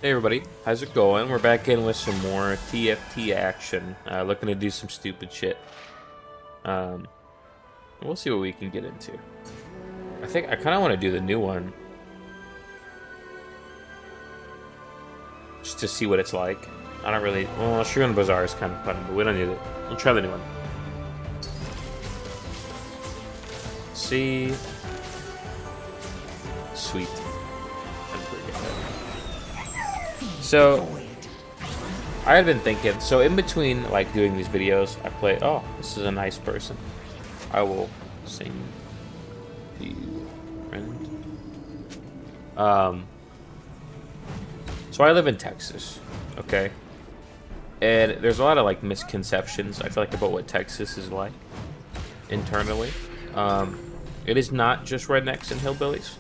Hey everybody, how's it going? We're back in with some more TFT action. Looking to do some stupid shit. Um, we'll see what we can get into. I think I kind of want to do the new one, just to see what it's like. I don't really. Well, Shroom Bazaar is kind of fun, but we don't need it. We'll try the new one. See. Sweet. That's pretty good. So, I had been thinking, so in between like doing these videos, I play, oh, this is a nice person. I will sing to you, friend. So I live in Texas, okay? And there's a lot of like misconceptions, I feel like, about what Texas is like internally. It is not just rednecks and hillbillies.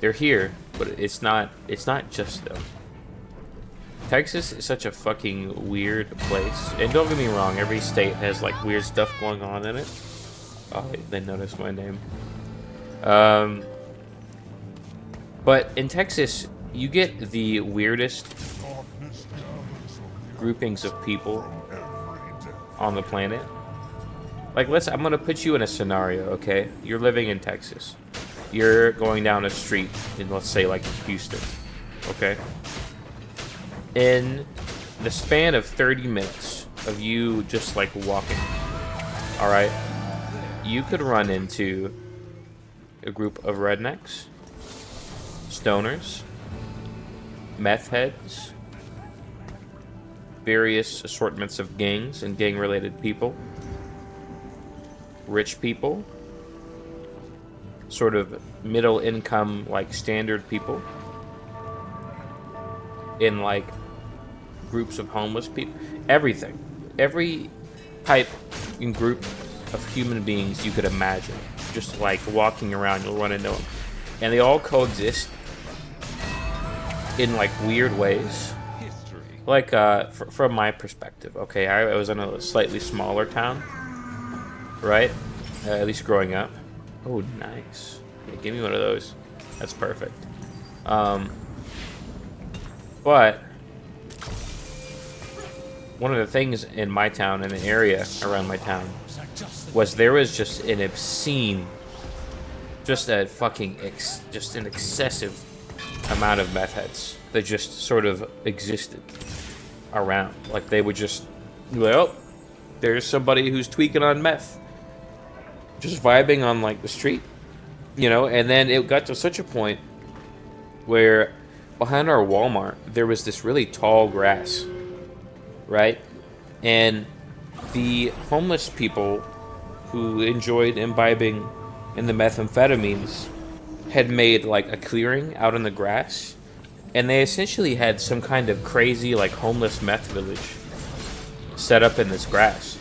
They're here, but it's not just them. Texas is such a fucking weird place. And don't get me wrong, every state has like weird stuff going on in it. Oh, they noticed my name. But in Texas, you get the weirdest groupings of people on the planet. Like, I'm gonna put you in a scenario, okay? You're living in Texas. You're going down a street in, let's say, like Houston, okay? In the span of 30 minutes of you just like walking, all right, you could run into a group of rednecks, stoners, meth heads, various assortments of gangs and gang-related people, rich people, sort of middle-income, like standard people, in like groups of homeless people, everything, every type and group of human beings you could imagine, just like walking around, you'll run into them, and they all coexist in like weird ways. Like from my perspective, okay, I was in a slightly smaller town, right? At least growing up. Oh, nice. Yeah, give me one of those. That's perfect. But one of the things in my town, in the area around my town, was there was just an obscene, just a fucking, just an excessive amount of meth heads that just sort of existed around. Like, they would just, well, there's somebody who's tweaking on meth, just vibing on like the street, you know. And then it got to such a point where behind our Walmart there was this really tall grass, right? And the homeless people who enjoyed imbibing in the methamphetamines had made like a clearing out in the grass, and they essentially had some kind of crazy like homeless meth village set up in this grass,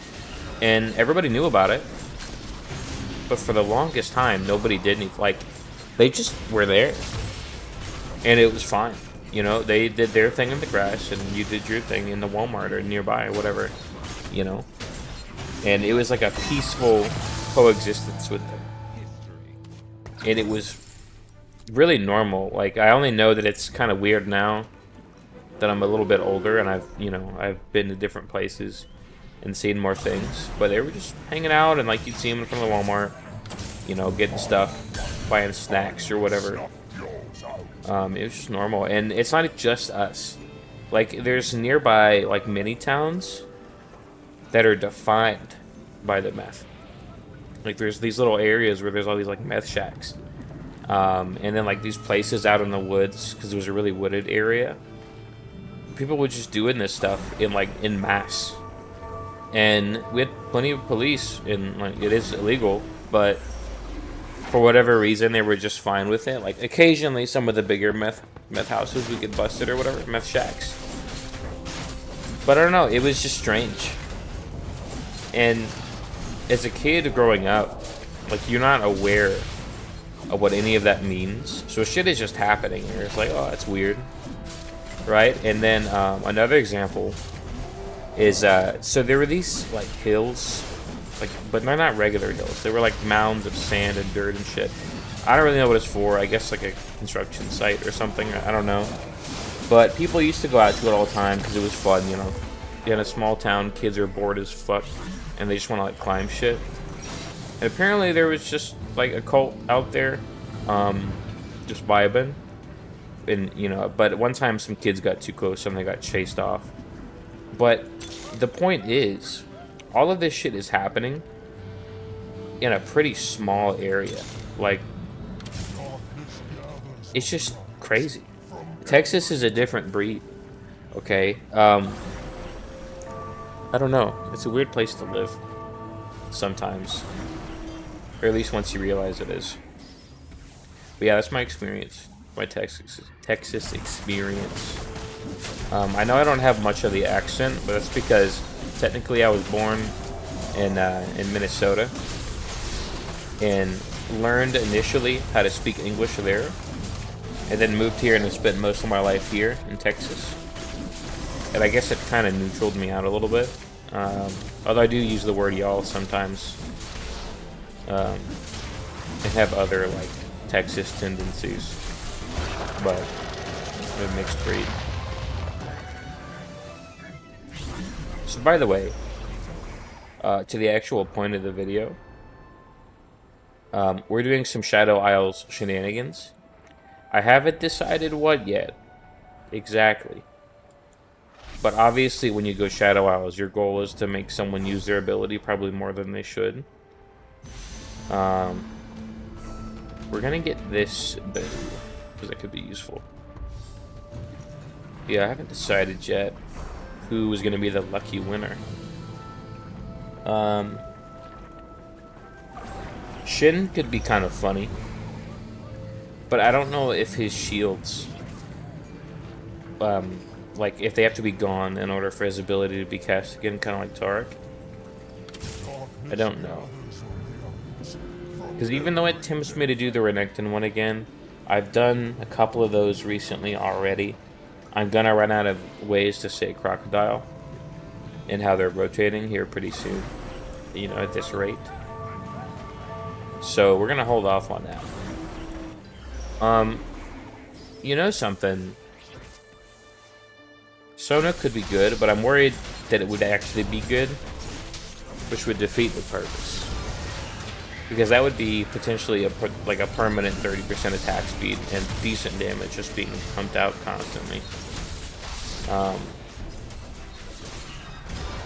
and everybody knew about it, but for the longest time nobody did anything. Like, they just were there and it was fine. You know, they did their thing in the grass, and you did your thing in the Walmart or nearby or whatever, you know. And it was like a peaceful coexistence with them. And it was really normal. Like, I only know that it's kind of weird now that I'm a little bit older and I've been to different places and seen more things. But they were just hanging out, and like you'd see them in front of the Walmart, you know, getting stuff, buying snacks or whatever. It was just normal, and it's not just us. Like, there's nearby like mini towns that are defined by the meth. Like, there's these little areas where there's all these like meth shacks, and then like these places out in the woods, because it was a really wooded area. People were just doing this stuff in mass, and we had plenty of police, and like, it is illegal, but for whatever reason, they were just fine with it. Like, occasionally, some of the bigger meth houses would get busted or whatever, meth shacks. But I don't know, it was just strange. And as a kid growing up, like, you're not aware of what any of that means. So shit is just happening. You're just like, oh, that's weird, right? And then another example is, so there were these like hills, like, but they're not regular hills. They were like mounds of sand and dirt and shit. I don't really know what it's for. I guess like a construction site or something. I don't know. But people used to go out to it all the time because it was fun, you know. You're in a small town, kids are bored as fuck, and they just want to like climb shit. And apparently there was just like a cult out there, just vibing. And you know, but one time some kids got too close and they got chased off. But the point is, all of this shit is happening in a pretty small area. Like, it's just crazy. Texas is a different breed. Okay, I don't know. It's a weird place to live sometimes, or at least once you realize it is. But yeah, that's my experience, my Texas experience. I know I don't have much of the accent, but that's because technically I was born in Minnesota and learned initially how to speak English there, and then moved here and have spent most of my life here in Texas. And I guess it kind of neutraled me out a little bit. Although I do use the word y'all sometimes. And have other, like, Texas tendencies. But they're mixed breed. So, by the way, to the actual point of the video, we're doing some Shadow Isles shenanigans. I haven't decided what yet. Exactly. But obviously, when you go Shadow Isles, your goal is to make someone use their ability probably more than they should. We're gonna get this bow, because that could be useful. Yeah, I haven't decided yet who is gonna be the lucky winner. Shin could be kind of funny. But I don't know if his shields... like, if they have to be gone in order for his ability to be cast again, kind of like Tarek. I don't know. Because even though it tempts me to do the Renekton one again, I've done a couple of those recently already. I'm gonna run out of ways to say crocodile and how they're rotating here pretty soon. You know, at this rate. So we're gonna hold off on that. You know something? Sona could be good, but I'm worried that it would actually be good, which would defeat the purpose. Because that would be potentially a permanent 30% attack speed and decent damage just being pumped out constantly.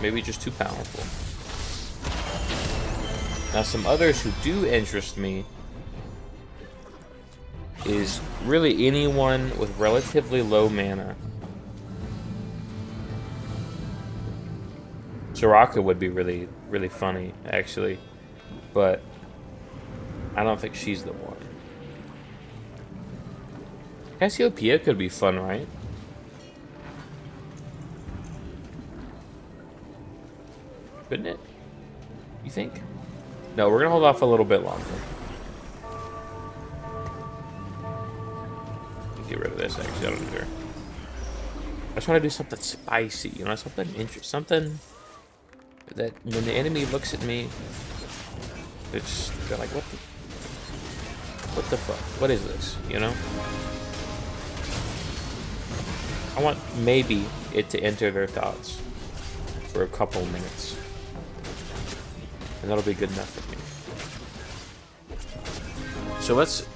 Maybe just too powerful. Now some others who do interest me is really anyone with relatively low mana. Soraka would be really, really funny, actually, but I don't think she's the one. Cassiopeia could be fun, right? Couldn't it? You think? No, we're gonna hold off a little bit longer. Get rid of this, actually, I don't care. I just want to do something spicy, you know, something interesting, something that when the enemy looks at me, they're like, what the fuck? What is this? You know? I want maybe it to enter their thoughts for a couple minutes. And that'll be good enough for me. So let's,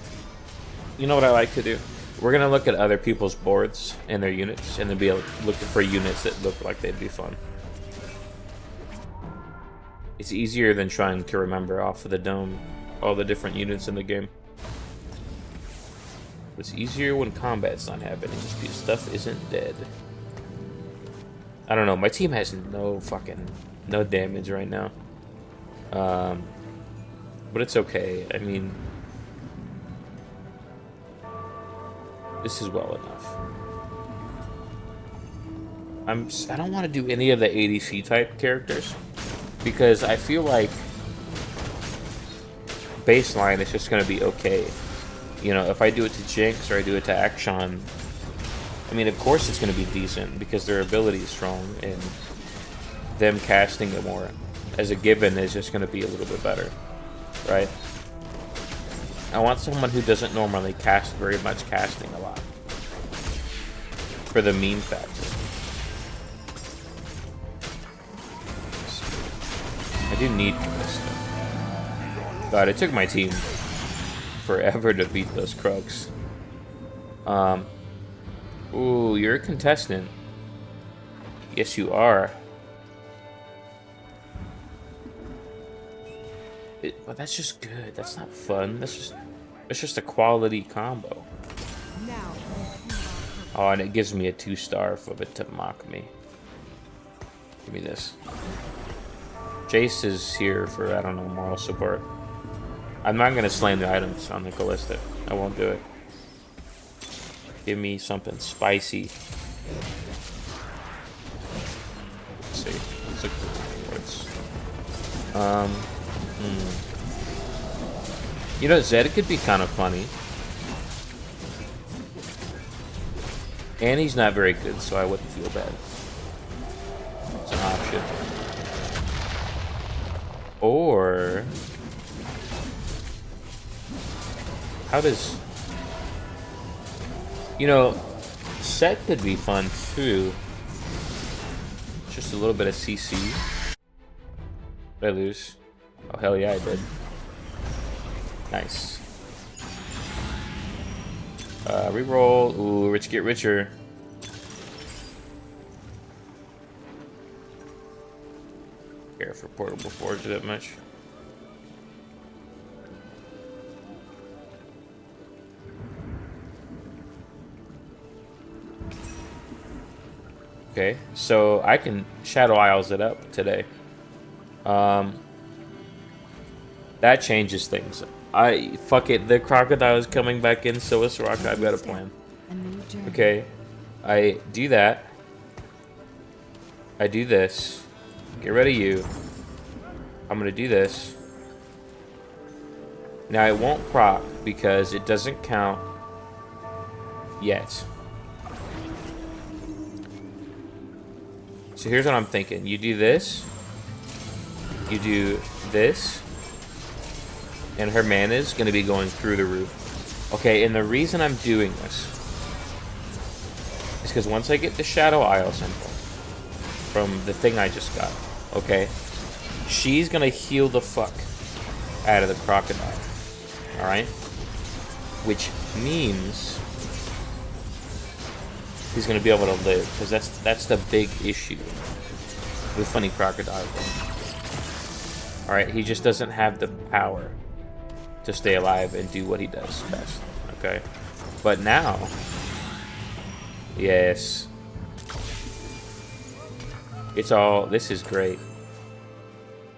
you know what I like to do? We're gonna look at other people's boards and their units, and then be looking for units that look like they'd be fun. It's easier than trying to remember off of the dome all the different units in the game. It's easier when combat's not happening, just because stuff isn't dead. I don't know, my team has no damage right now. But it's okay. I mean, this is well enough. I don't want to do any of the ADC type characters, because I feel like baseline is just going to be okay. You know, if I do it to Jinx or I do it to Akshan, I mean, of course it's going to be decent because their ability is strong, and them casting it more as a given is just going to be a little bit better, right? I want someone who doesn't normally cast very much casting a lot. for the meme factor. I do need this though. God, it took my team forever to beat those Krugs. Ooh, you're a contestant. Yes, you are. But that's just good. That's not fun. That's just a quality combo. Oh, and it gives me a 2-star for it to mock me. Give me this. Jace is here for, I don't know, moral support. I'm not gonna slam the items on the Callista. I won't do it. Give me something spicy. Let's see. Let's look for rewards. You know, Zed could be kind of funny. And he's not very good, so I wouldn't feel bad. It's an option. Or... how does... you know, Set could be fun, too. Just a little bit of CC. Did I lose? Oh, hell yeah, I did. Nice. Reroll. Ooh, rich get richer. Care for portable forge that much. Okay, so I can Shadow Isles it up today. That changes things. Fuck it, the crocodile is coming back in, so is Rock. I've got a plan. Okay, I do that. I do this. Get rid of you. I'm gonna do this. Now it won't proc because it doesn't count yet. So here's what I'm thinking. You do this. You do this. And her mana is going to be going through the roof. Okay, and the reason I'm doing this is because once I get the Shadow Isle symbol from the thing I just got, okay, she's going to heal the fuck out of the crocodile. Alright? Which means he's going to be able to live, because that's the big issue with Funny Crocodile. Alright, he just doesn't have the power to stay alive and do what he does best. Okay? But now, yes, it's all, this is great.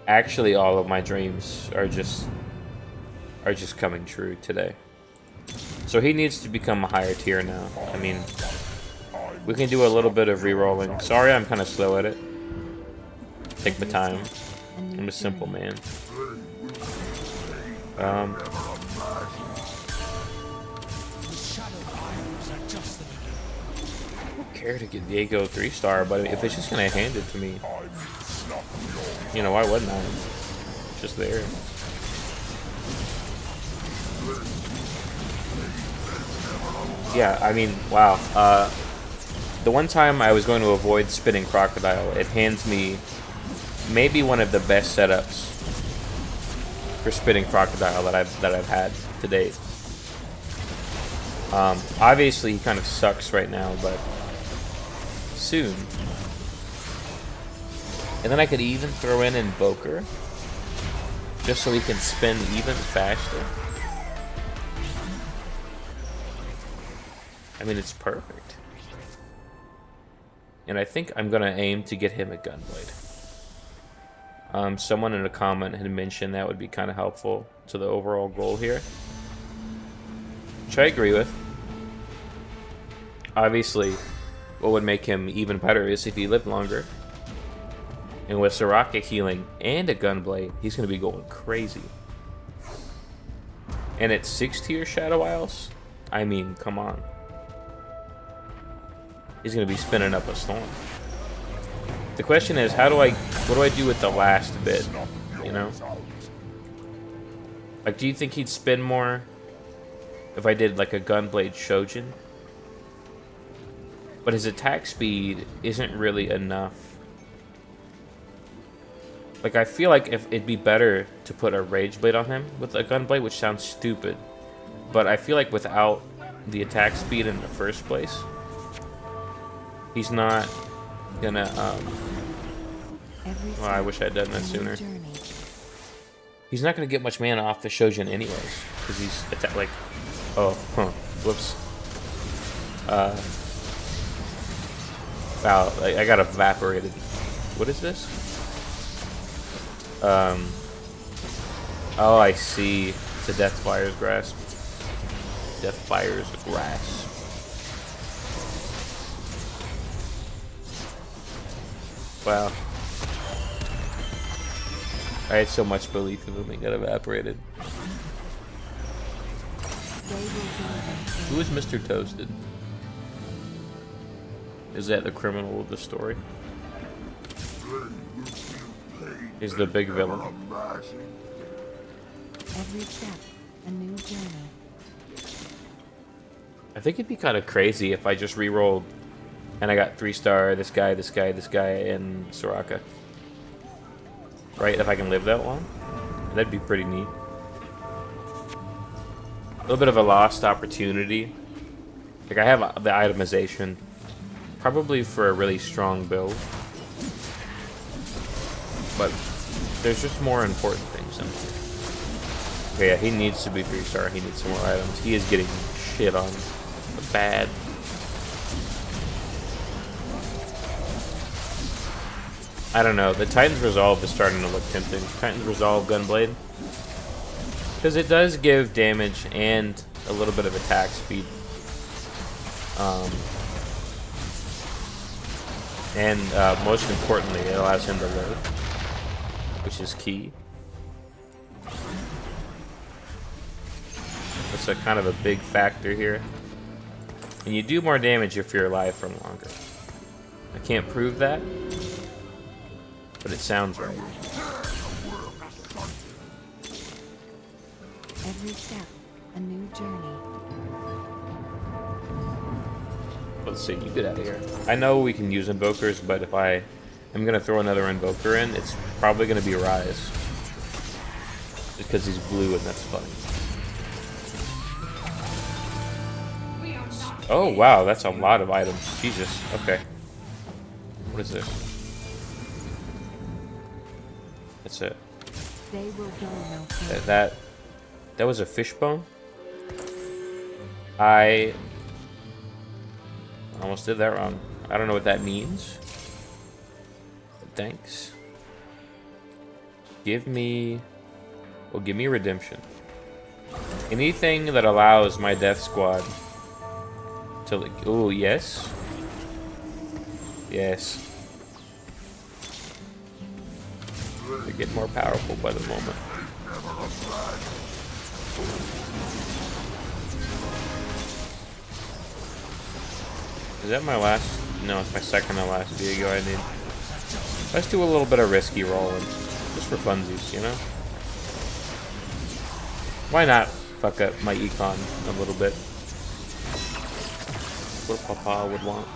Actually, all of my dreams are just coming true today. So he needs to become a higher tier now. I mean, we can do a little bit of re-rolling. Sorry, I'm kind of slow at it. Take my time. I'm a simple man. I don't care to get Diego 3-star, but if it's just gonna hand it to me, you know, why wouldn't I? It's just there. Yeah, I mean, wow. The one time I was going to avoid spinning Crocodile, it hands me maybe one of the best setups for spinning Crocodile that I've had to date. Obviously he kind of sucks right now, but soon. And then I could even throw in Invoker just so he can spin even faster. I mean, it's perfect. And I think I'm gonna aim to get him a Gunblade. Someone in a comment had mentioned that would be kind of helpful to the overall goal here, which I agree with. Obviously, what would make him even better is if he lived longer. And with Soraka healing and a Gunblade, he's going to be going crazy. And at 6-tier Shadow Isles, I mean, come on. He's going to be spinning up a storm. The question is, what do I do with the last bit, you know? Like, do you think he'd spin more if I did, like, a Gunblade Shojin? but his attack speed isn't really enough. Like, I feel like if it'd be better to put a Rage Blade on him with a Gunblade, which sounds stupid. But I feel like without the attack speed in the first place, he's not gonna, well, I wish I'd done that sooner. He's not gonna get much mana off the Shojin anyways, because he's like, oh, whoops. Wow, I got evaporated. What is this? Oh, I see. It's a Deathfire's Grasp. Deathfire's Grasp. Wow. I had so much belief in him, it got evaporated. Who is Mr. Toasted? Is that the criminal of the story? He's the big villain. Every step, a new journey. I think it'd be kind of crazy if I just re-rolled and I got 3-star, this guy, this guy, this guy, and Soraka. Right, if I can live that long? That'd be pretty neat. A little bit of a lost opportunity. Like, I have the itemization. Probably for a really strong build. But there's just more important things in here. Okay, yeah, he needs to be 3-star. He needs some more items. He is getting shit on bad. I don't know. The Titan's Resolve is starting to look tempting. Titan's Resolve Gunblade. Because it does give damage and a little bit of attack speed. And most importantly, it allows him to live, which is key. That's a kind of a big factor here. And you do more damage if you're alive for longer. I can't prove that, but it sounds right. Every step, a new journey. Let's see, you get out of here. I know we can use invokers, but if I am going to throw another invoker in, it's probably going to be Rise. Because he's blue and that's funny. Oh, wow, that's a lot of items. Jesus, okay. What is this? That's it. They will go no further. That was a fishbone? I almost did that wrong. I don't know what that means. But thanks. Give me redemption. Anything that allows my death squad to, like, ooh, yes. Yes. They get more powerful by the moment. Is that my last? No, it's my second to last Viego I need. Let's do a little bit of risky rolling. Just for funsies, you know? Why not fuck up my econ a little bit? What Papa would want.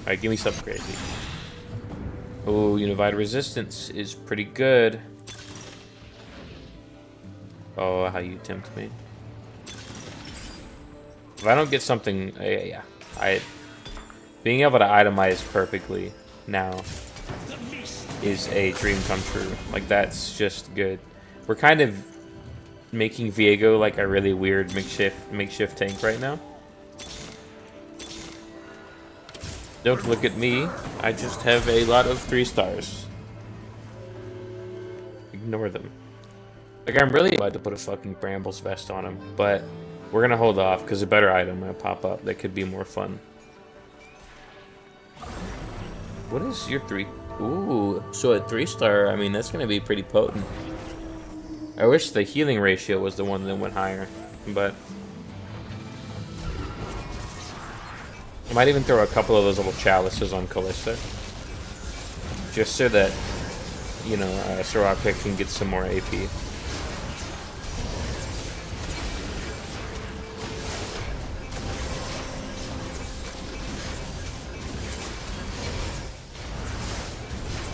Alright, give me something crazy. Oh, Unified Resistance is pretty good. Oh, how you tempt me. If I don't get something, yeah. Being able to itemize perfectly now is a dream come true. Like, that's just good. We're kind of making Viego like a really weird makeshift tank right now. Don't look at me. I just have a lot of 3-stars. Ignore them. Like, I'm really about to put a fucking Brambles vest on him, but we're gonna hold off because a better item might pop up that could be more fun. What is your 3? Ooh, so at 3-star, I mean, that's gonna be pretty potent. I wish the healing ratio was the one that went higher, but I might even throw a couple of those little chalices on Callista, just so that, you know, Soraka can get some more AP.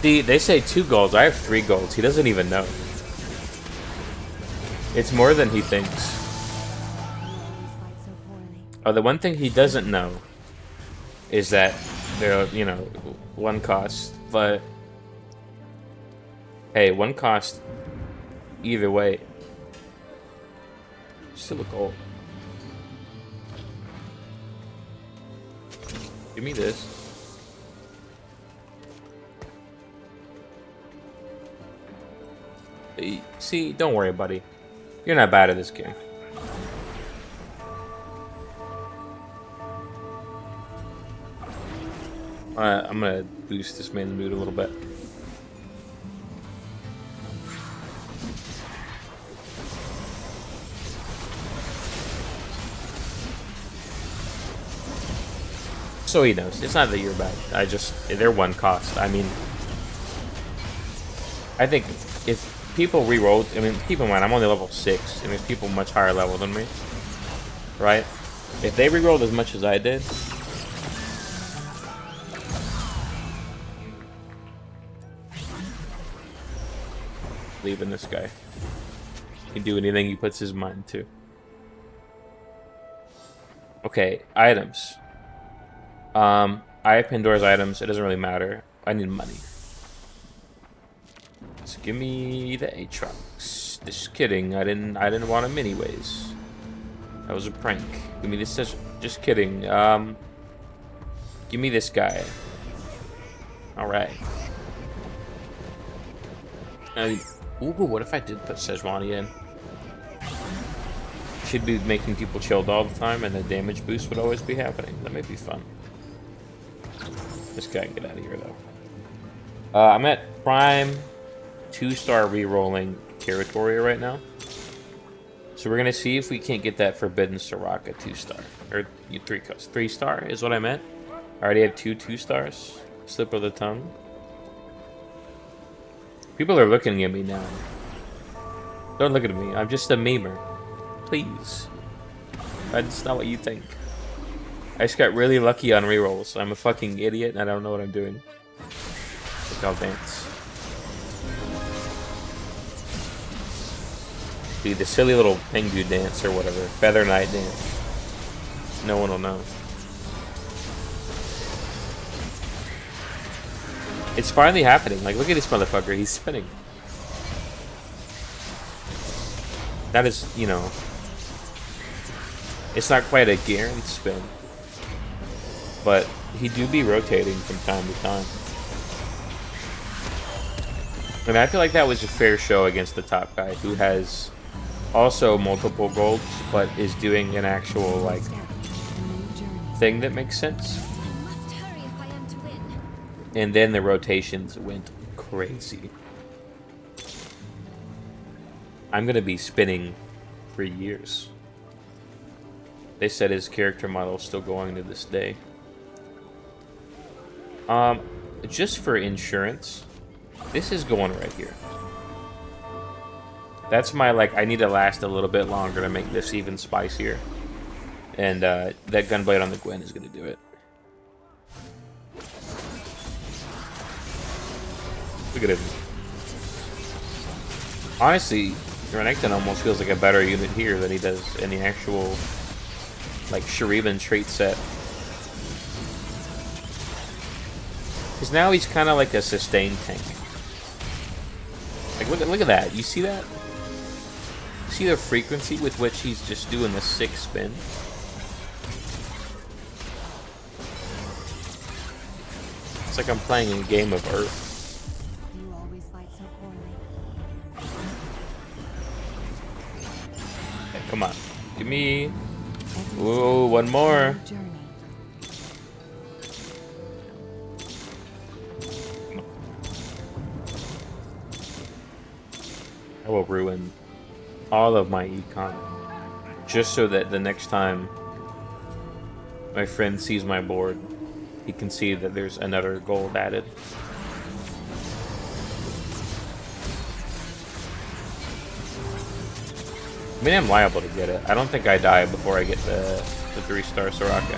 See, they say 2 golds. I have 3 golds. He doesn't even know. It's more than he thinks. You always fight so poorly. Oh, the one thing he doesn't know is that they're, you know, 1 cost. But hey, 1 cost either way. Still a gold. Give me this. See, don't worry, buddy. You're not bad at this game. I'm gonna boost this man's mood a little bit. So he knows. It's not that you're bad. They're 1 cost. I mean, I think if people re-rolled, I mean, keep in mind, I'm only level 6, and there's people much higher level than me. Right? If they re-rolled as much as I did, leaving this guy. He can do anything he puts his mind to. Okay, items. I have Pandora's items. It doesn't really matter. I need money. So give me the Aatrox. Just kidding. I didn't want him anyways. That was a prank. Give me this. Just kidding. Give me this guy. All right. Ooh, what if I did put Sejuani in? Should be making people chilled all the time, and the damage boost would always be happening. That might be fun. This guy can get out of here, though. I'm at prime 2-star re-rolling territory right now. So we're going to see if we can't get that Forbidden Soraka 2-star. Or 3-star is what I meant. I already have 2 2-stars. Slip of the tongue. People are looking at me now. Don't look at me. I'm just a memer. Please. That's not what you think. I just got really lucky on rerolls. I'm a fucking idiot and I don't know what I'm doing. Look, I'll dance. Dude, the silly little Pengu dance or whatever. Feather Knight dance. No one will know. It's finally happening. Like, look at this motherfucker. He's spinning. That is, you know... It's not quite a guaranteed spin. But he do be rotating from time to time. I mean, I feel like that was a fair show against the top guy, who has also multiple golds, but is doing an actual, like, thing that makes sense. And then the rotations went crazy. I'm gonna be spinning for years. They said his character model is still going to this day. Just for insurance, this is going right here. That's my, like, I need to last a little bit longer to make this even spicier. And that Gunblade on the Gwen is gonna do it. Look at him. Honestly, Renekton almost feels like a better unit here than he does in the actual, like, Shurivan trait set. Because now he's kind of like a sustained tank. Like, look at that. You see that? You see the frequency with which he's just doing the 6 spin? It's like I'm playing a game of Earth. You always fight so poorly. Okay, come on. Give me... Ooh, one more. I will ruin all of my econ just so that the next time my friend sees my board, he can see that there's another gold added. I mean, I'm liable to get it. I don't think I die before I get the 3-star Soraka.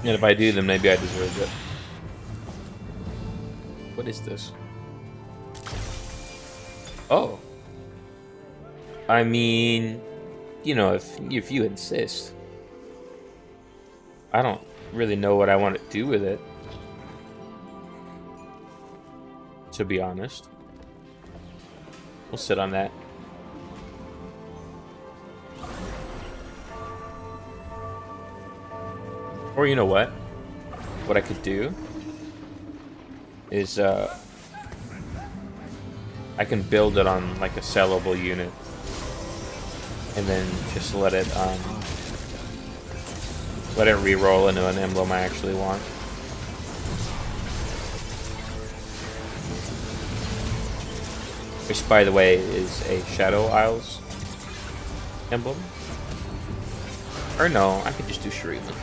And if I do, then maybe I deserve it. What is this? Oh. I mean, you know, if you insist. I don't really know what I want to do with it, to be honest. We'll sit on that. Or you know what? What I could do is I can build it on like a sellable unit and then just let it re-roll into an emblem I actually want. Which, by the way, is a Shadow Isles emblem. Or no, I could just do Shuriken.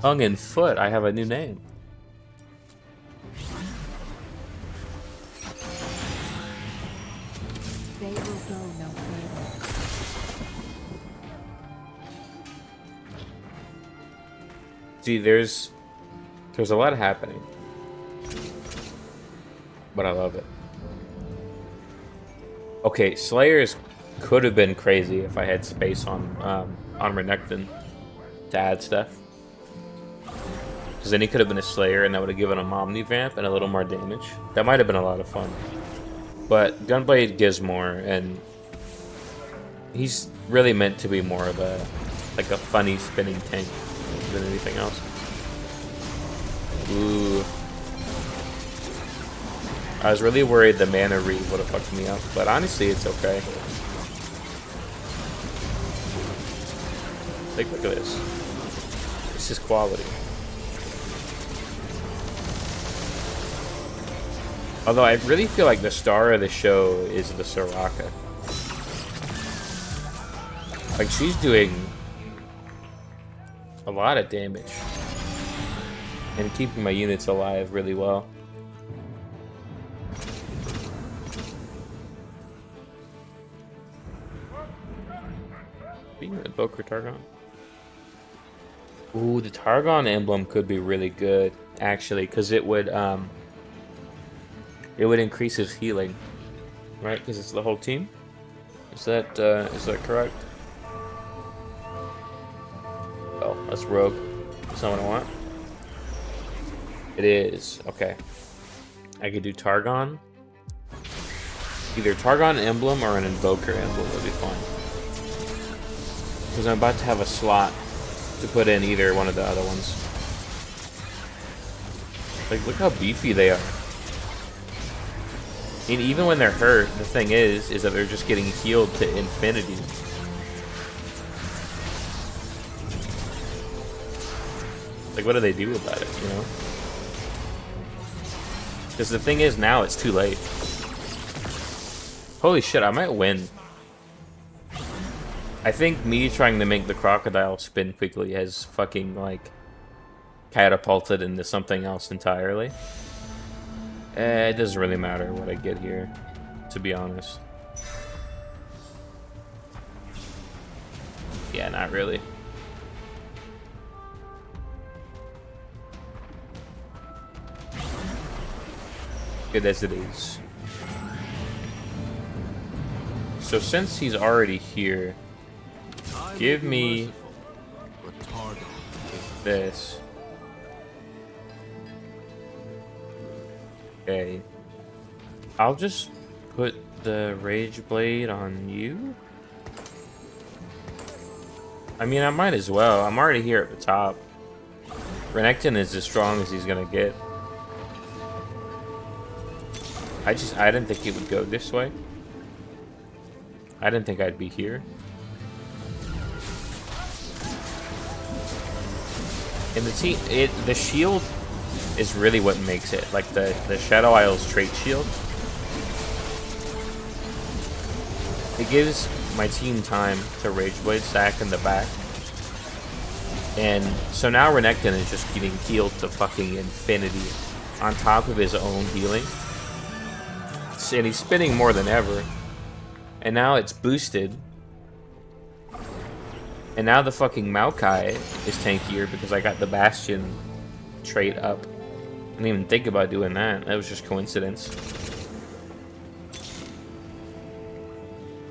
Hung in Foot, I have a new name. They will go no further. See, there's a lot happening, but I love it. Okay, Slayers could have been crazy if I had space on Renekton to add stuff. Because then he could have been a Slayer and that would have given him Omnivamp and a little more damage. That might have been a lot of fun. But Gunblade gives more, and he's really meant to be more of a funny spinning tank than anything else. Ooh. I was really worried the mana read would have fucked me up, but honestly, it's okay. Like, look at this. This is quality. Although I really feel like the star of the show is the Soraka. Like, she's doing a lot of damage and keeping my units alive really well. Being Invoker Targon. Ooh, the Targon emblem could be really good, actually, because it would increase his healing, right? Because it's the whole team. Is that correct? Oh, that's Rogue. That's not what I want. It is. Okay. I could do Targon. Either Targon emblem or an Invoker emblem would be fine. Because I'm about to have a slot to put in either one of the other ones. Like, look how beefy they are. And even when they're hurt, the thing is that they're just getting healed to infinity. Like, what do they do about it, you know? Because the thing is, now it's too late. Holy shit, I might win. I think me trying to make the crocodile spin quickly has fucking, like, catapulted into something else entirely. It doesn't really matter what I get here, to be honest. Yeah, not really. Good as it is. So since he's already here, give me this. Okay. I'll just put the Rage Blade on you. I mean, I might as well. I'm already here at the top. Renekton is as strong as he's gonna get. I didn't think he would go this way. I didn't think I'd be here. And the shield is really what makes it. Like the Shadow Isles trait shield. It gives my team time to Rage Blade stack in the back. And so now Renekton is just getting healed to fucking infinity on top of his own healing. And he's spinning more than ever. And now it's boosted. And now the fucking Maokai is tankier because I got the Bastion trait up. I didn't even think about doing that. That was just coincidence.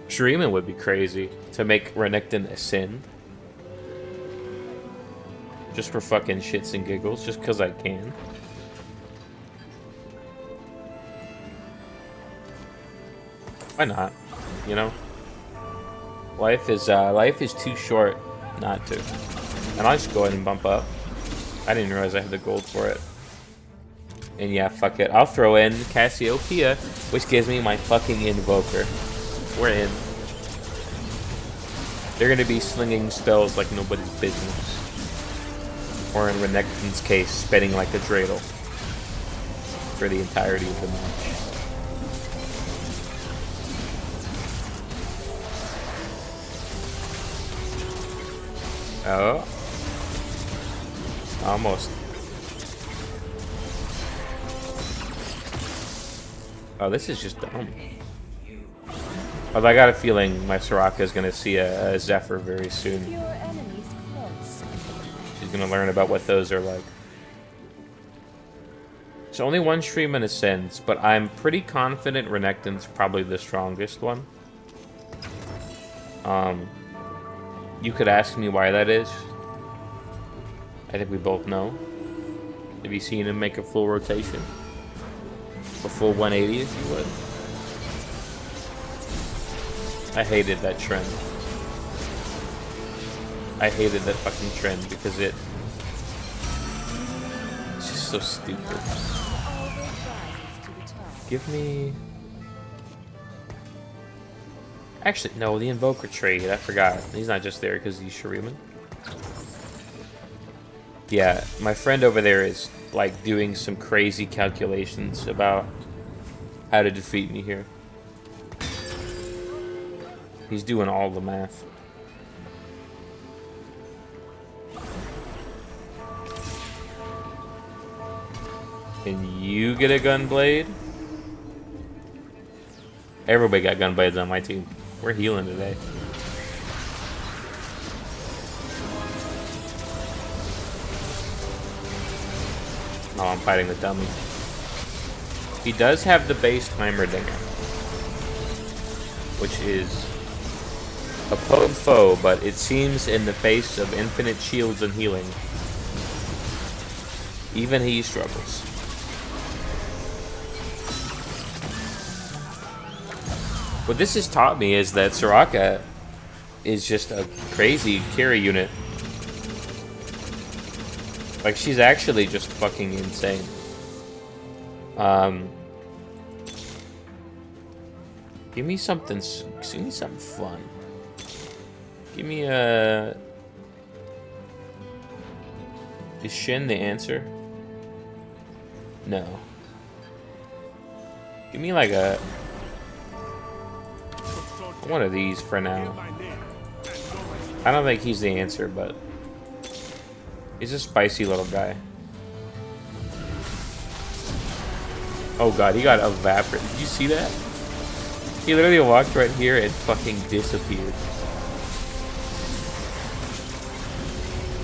Shuriman would be crazy to make Renekton a sin. Just for fucking shits and giggles, just because I can. Why not? You know? Life is too short not to. And I'll just go ahead and bump up. I didn't realize I had the gold for it. And yeah, fuck it. I'll throw in Cassiopeia, which gives me my fucking Invoker. We're in. They're gonna be slinging spells like nobody's business. Or in Renekton's case, spinning like a dreidel. For the entirety of the match. Oh. Almost. Oh, this is just dumb. Although I got a feeling my Soraka is going to see a Zephyr very soon. She's going to learn about what those are like. It's only one stream in a sense, but I'm pretty confident Renekton's probably the strongest one. You could ask me why that is. I think we both know. Have you seen him make a full rotation? A full 180, if you would. I hated that trend. I hated that fucking trend because it's just so stupid. Give me... Actually, no, the Invoker trade. I forgot. He's not just there because he's Shuriman. Yeah, my friend over there is, like, doing some crazy calculations about how to defeat me here. He's doing all the math. Can you get a Gunblade? Everybody got Gunblades on my team. We're healing today. Oh, I'm fighting the dummy. He does have the base Heimerdinger, which is a potent foe, but it seems in the face of infinite shields and healing, even he struggles. What this has taught me is that Soraka is just a crazy carry unit. Like, she's actually just fucking insane. Give me something fun. Give me a... Is Shin the answer? No. Give me like a... one of these for now. I don't think he's the answer, but... he's a spicy little guy. Oh god, he got evaporated. Did you see that? He literally walked right here and fucking disappeared.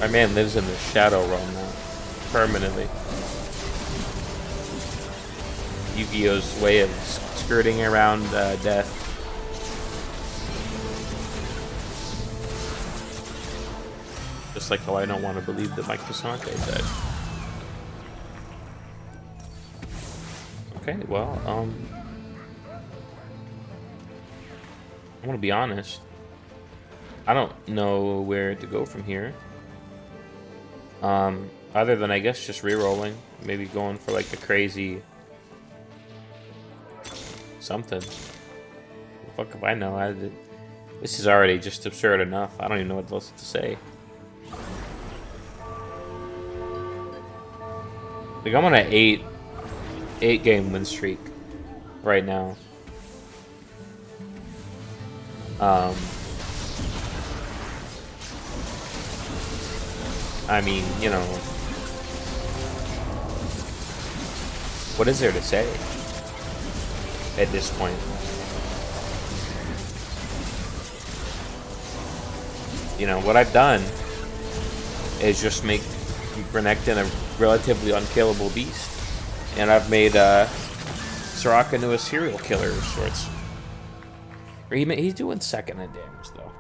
My man lives in the Shadow Realm now. Permanently. Yu-Gi-Oh's way of skirting around death. Just like how I don't want to believe that Mike Casante died. Okay, well, I'm gonna be honest. I don't know where to go from here. Other than, I guess, just re-rolling. Maybe going for like a crazy... something. The fuck if I know. This is already just absurd enough. I don't even know what else to say. Like, I'm on an 8 game win streak right now. I mean, you know, what is there to say at this point? you know, what I've done is just make Renekton a relatively unkillable beast. And I've made Soraka into a serial killer of sorts. Or he's doing second in damage, though.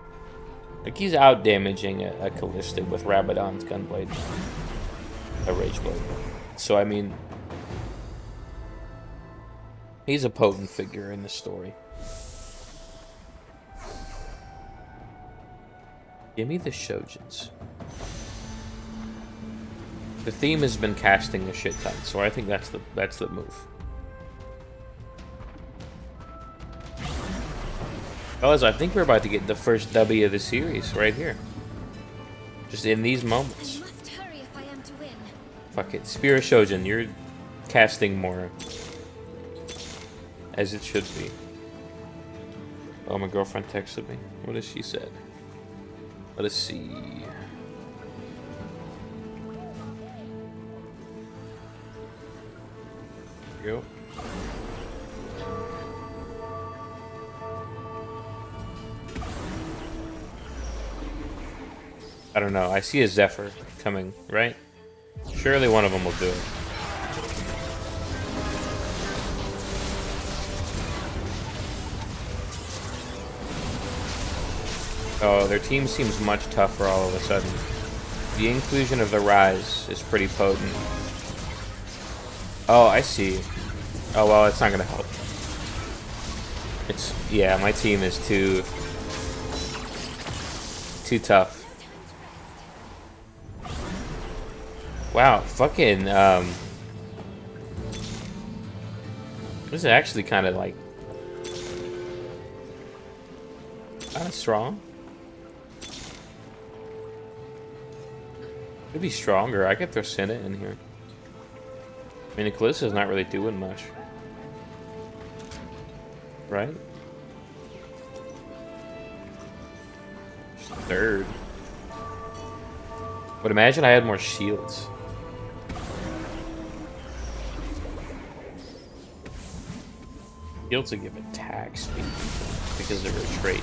Like, he's out-damaging a Callista with Rabadon's Gunblade. A Rageblade. So, I mean... he's a potent figure in the story. Give me the Shojins. The theme has been casting a shit ton, so I think that's the move. Fellas, I think we're about to get the first W of the series right here. Just in these moments. I must hurry if I am to win. Fuck it. Spear Shojin, you're casting more. As it should be. Oh, my girlfriend texted me. What has she said? Let us see. Here we go. I don't know. I see a Zephyr coming, right? Surely one of them will do it. Oh, their team seems much tougher all of a sudden. The inclusion of the Rise is pretty potent. Oh, I see. Oh, well, it's not gonna help. It's... yeah, my team is too tough. Wow, fucking, this is actually kind of, like, kind of strong. Could be stronger. I could throw Senna in here. I mean, Callista's not really doing much. Right? Just third. But imagine I had more shields. Shields would give attack speed because of her trait.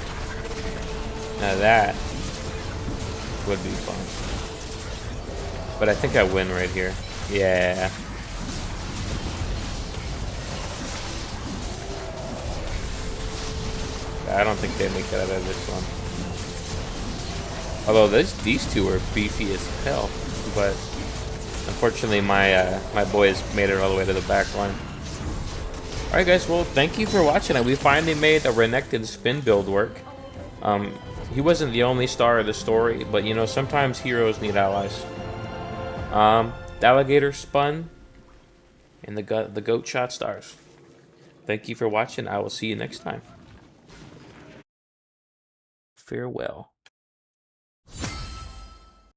Now that would be fun. But I think I win right here. Yeah. I don't think they make that out of this one. Although these two are beefy as hell. But unfortunately my my boys made it all the way to the back line. Alright guys, well thank you for watching. We finally made a Renekton spin build work. He wasn't the only star of the story, but you know, sometimes heroes need allies. The alligator spun, and the goat shot stars. Thank you for watching. I will see you next time. Farewell.